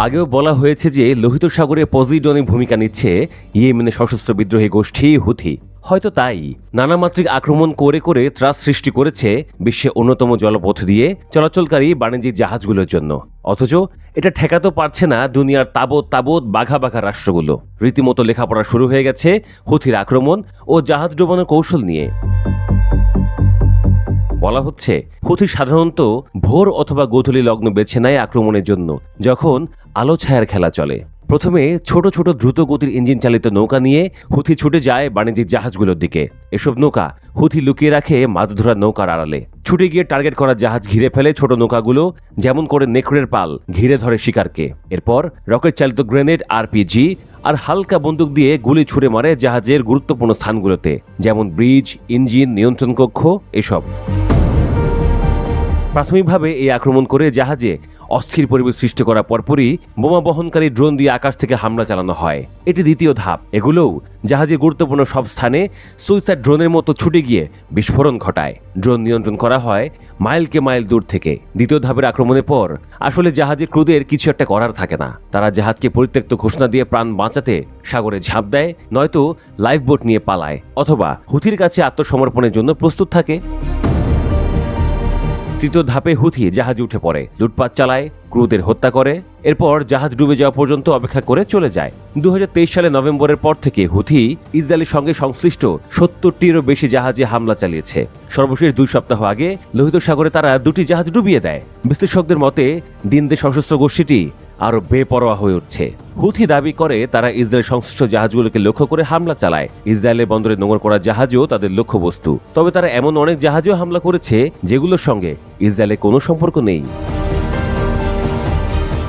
আগেও বলা হয়েছে যে লোহিত সাগরে পজিডনে ভূমিকা নিচ্ছে ইয়েমেনের সশস্ত্র বিদ্রোহী গোষ্ঠী হুথি। হয়তো তাই নানামাত্রিক আক্রমণ করে করে ত্রাস সৃষ্টি করেছে বিশ্বের অন্যতম জলপথ দিয়ে চলাচলকারী বাণিজ্যিক জাহাজগুলোর জন্য। অথচ এটা ঠেকাতে পারছে না দুনিয়ার তাবৎ তাবৎ বাঘা বাঘা রাষ্ট্রগুলো। রীতিমতো লেখাপড়া শুরু হয়ে গেছে হুথির আক্রমণ ও জাহাজ ডোবানোর কৌশল নিয়ে। বলা হচ্ছে হুথি সাধারণত ভোর অথবা গোধূলি লগ্ন বেছে নেয় আক্রমণের জন্য, যখন আলো ছায়ার খেলা চলে। প্রথমে ছোট ছোট দ্রুত গতির ইঞ্জিন চালিত নৌকা নিয়ে হুথি ছুটে যায় বাণিজ্যিক জাহাজগুলোর দিকে। এসব নৌকা হুথি লুকিয়ে রাখে মাছ ধরার নৌকার আড়ালে। ছুটে গিয়ে টার্গেট করা জাহাজ ঘিরে ফেলে ছোট নৌকাগুলো, যেমন করে নেকড়ের পাল ঘিরে ধরে শিকারকে। এরপর রকেট চালিত গ্রেনেড, আরপিজি আর হালকা বন্দুক দিয়ে গুলি ছুড়ে মারে জাহাজের গুরুত্বপূর্ণ স্থানগুলোতে, যেমন ব্রিজ, ইঞ্জিন, নিয়ন্ত্রণ কক্ষ এসব। প্রাথমিকভাবে এই আক্রমণ করে জাহাজে অস্থির পরিবেশ সৃষ্টি করার পরপরই বোমা বহনকারী ড্রোন দিয়ে আকাশ থেকে হামলা চালানো হয়। এটি দ্বিতীয় ধাপ। এগুলোও জাহাজের গুরুত্বপূর্ণ সব স্থানে সুইসাইড ড্রোনের মতো ছুটে গিয়ে বিস্ফোরণ ঘটায়। ড্রোন নিয়ন্ত্রণ করা হয় মাইলকে মাইল দূর থেকে। দ্বিতীয় ধাপের আক্রমণের পর আসলে জাহাজের ক্রুদের কিছু একটা করার থাকে না। তারা জাহাজকে পরিত্যক্ত ঘোষণা দিয়ে প্রাণ বাঁচাতে সাগরে ঝাঁপ দেয়, নয়তো লাইফ বোট নিয়ে পালায়, অথবা হুথির কাছে আত্মসমর্পণের জন্য প্রস্তুত থাকে। তৃতীয় ধাপে হুথি জাহাজে উঠে পড়ে, লুটপাট চালায়, ক্রুদের হত্যা করে, এরপর জাহাজ ডুবে যাওয়া পর্যন্ত অপেক্ষা করে চলে যায়। 2023 সালে নভেম্বরের পর থেকে হুথি ইসরায়েলের সঙ্গে সংশ্লিষ্ট 70টিরও বেশি জাহাজে হামলা চালিয়েছে। সর্বশেষ 2 সপ্তাহ আগে লোহিত সাগরে তারা 2টি জাহাজ ডুবিয়ে দেয়। বিশ্লেষকদের মতে দিন দিন সশস্ত্র গোষ্ঠীটি আরো বেপরোয়া হয়ে উঠছে। হুথি দাবি করে তারা ইসরায়েল সংশ্লিষ্ট জাহাজগুলোকে লক্ষ্য করে হামলা চালায়। ইসরায়েলের বন্দরে নোঙর করা জাহাজও তাদের লক্ষ্যবস্তু। তবে তারা এমন অনেক জাহাজেও হামলা করেছে যেগুলোর সঙ্গে ইসরায়েলের কোনো সম্পর্ক নেই।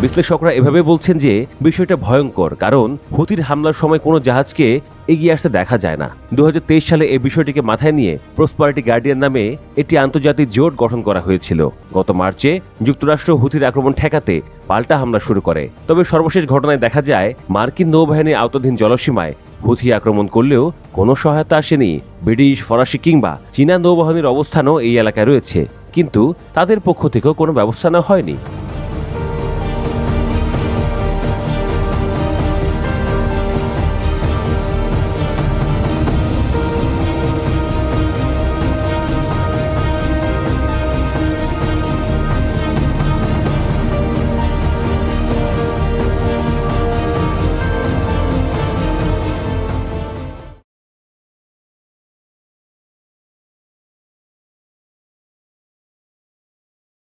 বিশ্লেষকরা এভাবে বলছেন যে বিষয়টা ভয়ঙ্কর, কারণ হুথির হামলার সময় কোনো জাহাজকে এগিয়ে আসতে দেখা যায় না। 2023 সালে এই বিষয়টিকে মাথায় নিয়ে প্রসপারিটি গার্ডিয়ান নামে একটি আন্তর্জাতিক জোট গঠন করা হয়েছিল। গত মার্চে যুক্তরাষ্ট্র হুথির আক্রমণ ঠেকাতে পাল্টা হামলা শুরু করে। তবে সর্বশেষ ঘটনায় দেখা যায় মার্কিন নৌবাহিনীর আওতাধীন জলসীমায় হুথি আক্রমণ করলেও কোনো সহায়তা আসেনি। ব্রিটিশ, ফরাসি কিংবা চীনা নৌবাহিনীর অবস্থানও এই এলাকায় রয়েছে, কিন্তু তাদের পক্ষ থেকেও কোনো ব্যবস্থা নেওয়া হয়নি।